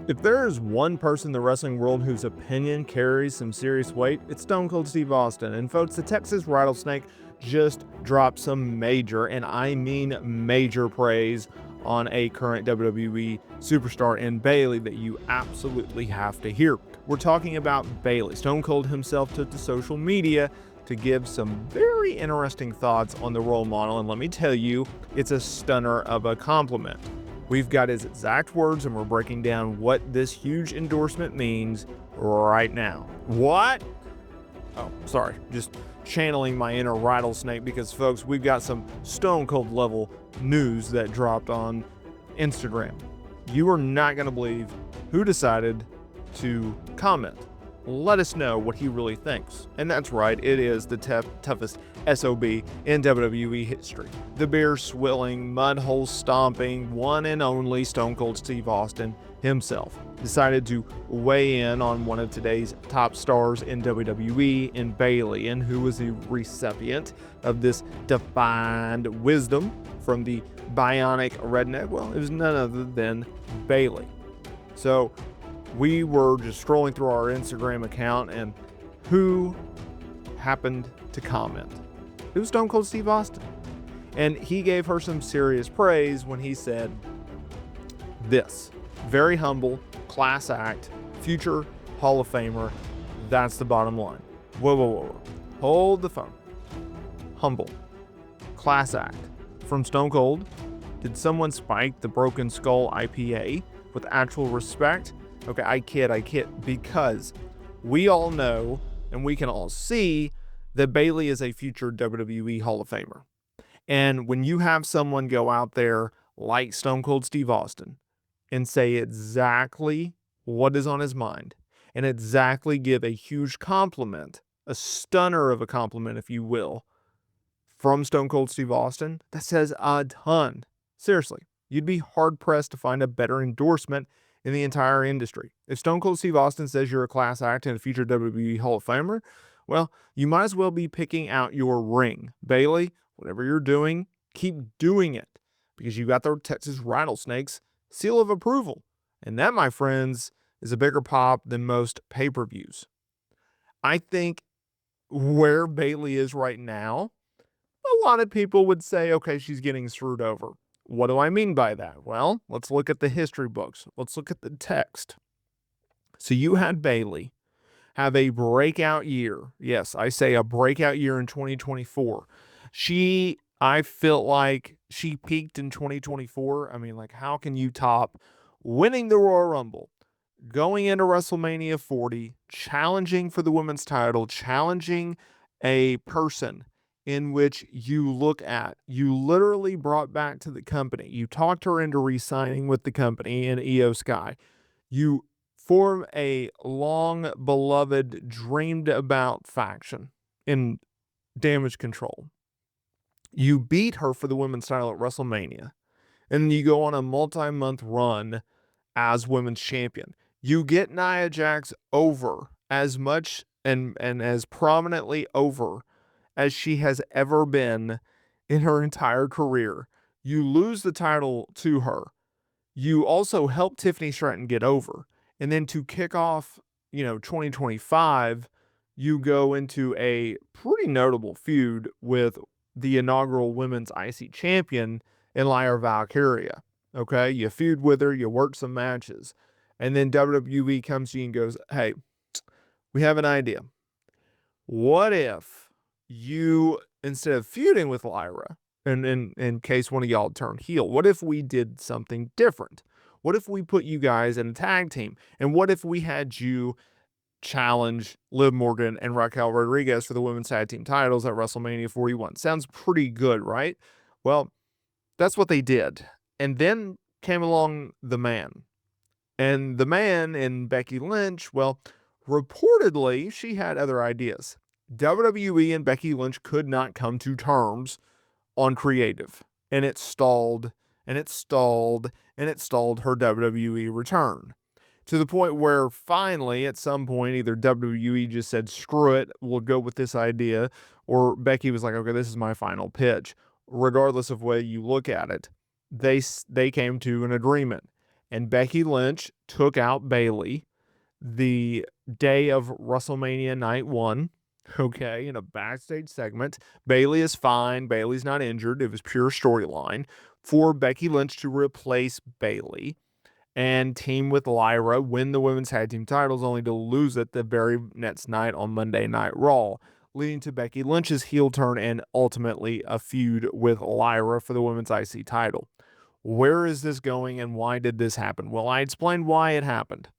If there is one person in the wrestling world whose opinion carries some serious weight, it's Stone Cold Steve Austin. And folks, the Texas Rattlesnake just dropped some major, and I mean major praise on a current WWE superstar in Bayley that you absolutely have to hear. We're talking about Bayley. Stone Cold himself took to social media to give some very interesting thoughts on the role model, and let me tell you, it's a stunner of a compliment. We've got his exact words, and we're breaking down what this huge endorsement means right now. What? Oh, sorry. Just channeling my inner rattlesnake because, folks, we've got some Stone Cold level news that dropped on Instagram. You are not going to believe who decided to comment. Let us know what he really thinks. And that's right, it is the toughest SOB in WWE history. The beer swilling, mud hole stomping, one and only Stone Cold Steve Austin himself decided to weigh in on one of today's top stars in WWE, in Bayley, and who was the recipient of this defined wisdom from the bionic redneck. Well, it was none other than Bayley. So we were just scrolling through our Instagram account, and who happened to comment? It was Stone Cold Steve Austin. And he gave her some serious praise when he said this: very humble, class act, future Hall of Famer. That's the bottom line. Whoa. Hold the phone. Humble, class act. From Stone Cold, did someone spike the Broken Skull IPA with actual respect? Okay, I kid, because we all know and we can all see that Bayley is a future WWE Hall of Famer. And when you have someone go out there like Stone Cold Steve Austin and say exactly what is on his mind and exactly give a huge compliment, a stunner of a compliment, if you will, from Stone Cold Steve Austin, that says a ton. Seriously, you'd be hard-pressed to find a better endorsement in the entire industry. If Stone Cold Steve Austin says you're a class act and a future WWE Hall of Famer, well, you might as well be picking out your ring. Bayley, whatever you're doing, keep doing it, because you got the Texas Rattlesnake's seal of approval. And that, my friends, is a bigger pop than most pay-per-views. I think where Bayley is right now, a lot of people would say, okay, she's getting screwed over. What do I mean by that? Well, let's look at the history books. Let's look at the text. So you had Bayley have a breakout year. Yes, I say a breakout year in 2024. I feel like she peaked in 2024. I mean, like, how can you top winning the Royal Rumble, going into WrestleMania 40, challenging for the women's title, challenging a person in which you literally brought back to the company. You talked her into re-signing with the company in Sky. You form a long beloved, dreamed about faction in Damage Control. You beat her for the women's title at WrestleMania, and you go on a multi-month run as women's champion. You get Nia Jax over as much and as prominently over as she has ever been in her entire career. You lose the title to her. You also help Tiffany Stratton get over. And then to kick off, 2025, you go into a pretty notable feud with the inaugural women's IC champion in Lyra Valkyria. Okay, you feud with her, you work some matches. And then WWE comes to you and goes, hey, we have an idea. What if you, instead of feuding with Lyra, and in case one of y'all turned heel, what if we did something different? What if we put you guys in a tag team? And what if we had you challenge Liv Morgan and Raquel Rodriguez for the women's tag team titles at WrestleMania 41? Sounds pretty good, right? Well, that's what they did. And then came along the man. And the man in Becky Lynch, well, reportedly, she had other ideas. WWE and Becky Lynch could not come to terms on creative, and it stalled, and it stalled, and it stalled her WWE return, to the point where finally, at some point, either WWE just said, screw it, we'll go with this idea, or Becky was like, okay, this is my final pitch. Regardless of way you look at it, they came to an agreement. and Becky Lynch took out Bayley the day of WrestleMania Night 1, okay, in a backstage segment. Bayley is fine. Bayley's not injured. It was pure storyline for Becky Lynch to replace Bayley and team with Lyra, win the women's tag team titles, only to lose it the very next night on Monday Night Raw, leading to Becky Lynch's heel turn and ultimately a feud with Lyra for the women's IC title. Where is this going and why did this happen? Well, I explained why it happened.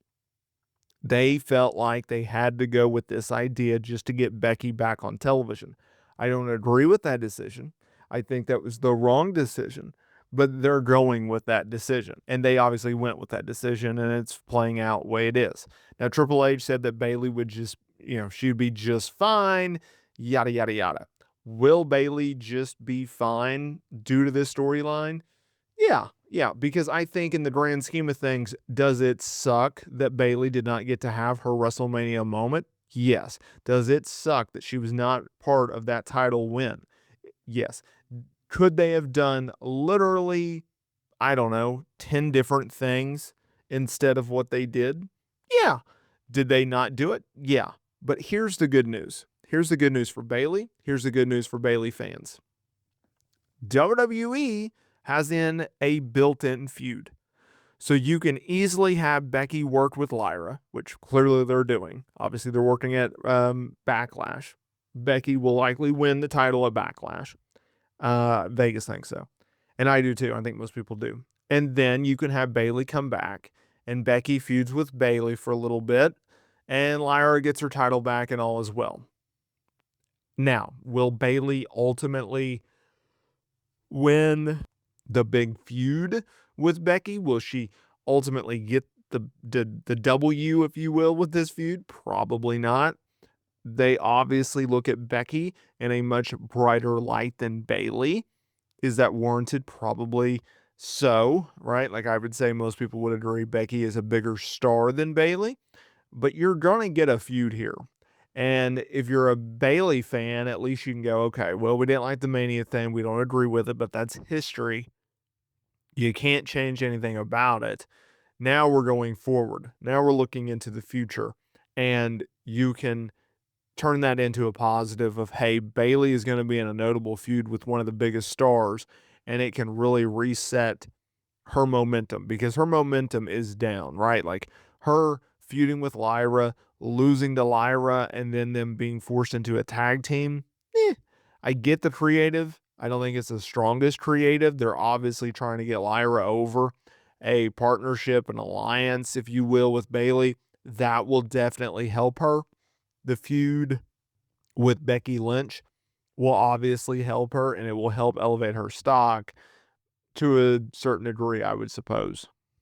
They felt like they had to go with this idea just to get Becky back on television. I don't agree with that decision. I think that was the wrong decision, but they're going with that decision. And they obviously went with that decision, and it's playing out the way it is. Now, Triple H said that Bayley would just, she'd be just fine, yada, yada, yada. Will Bayley just be fine due to this storyline? Yeah, because I think in the grand scheme of things, does it suck that Bayley did not get to have her WrestleMania moment? Yes. Does it suck that she was not part of that title win? Yes. Could they have done literally, I don't know, 10 different things instead of what they did? Yeah. Did they not do it? Yeah. But here's the good news. Here's the good news for Bayley. Here's the good news for Bayley fans. WWE has in a built-in feud. So you can easily have Becky work with Lyra, which clearly they're doing. Obviously, they're working at Backlash. Becky will likely win the title at Backlash. Vegas thinks so. And I do too. I think most people do. And then you can have Bayley come back, and Becky feuds with Bayley for a little bit, and Lyra gets her title back and all is well. Now, will Bayley ultimately win the big feud with Becky? Will she ultimately get the W, if you will, with this feud? Probably not. They obviously look at Becky in a much brighter light than Bayley. Is that warranted? Probably so, right? Like I would say most people would agree Becky is a bigger star than Bayley, but you're going to get a feud here. And if you're a Bayley fan, at least you can go, okay, well, we didn't like the Mania thing. We don't agree with it, but that's history. You can't change anything about it. Now we're going forward. Now we're looking into the future. And you can turn that into a positive of, hey, Bayley is going to be in a notable feud with one of the biggest stars. And it can really reset her momentum because her momentum is down, right? Like her feuding with Lyra, losing to Lyra, and then them being forced into a tag team. I get the creative. I don't think it's the strongest creative. They're obviously trying to get Lyra over. A partnership, an alliance, if you will, with Bayley. That will definitely help her. The feud with Becky Lynch will obviously help her, and it will help elevate her stock to a certain degree, I would suppose.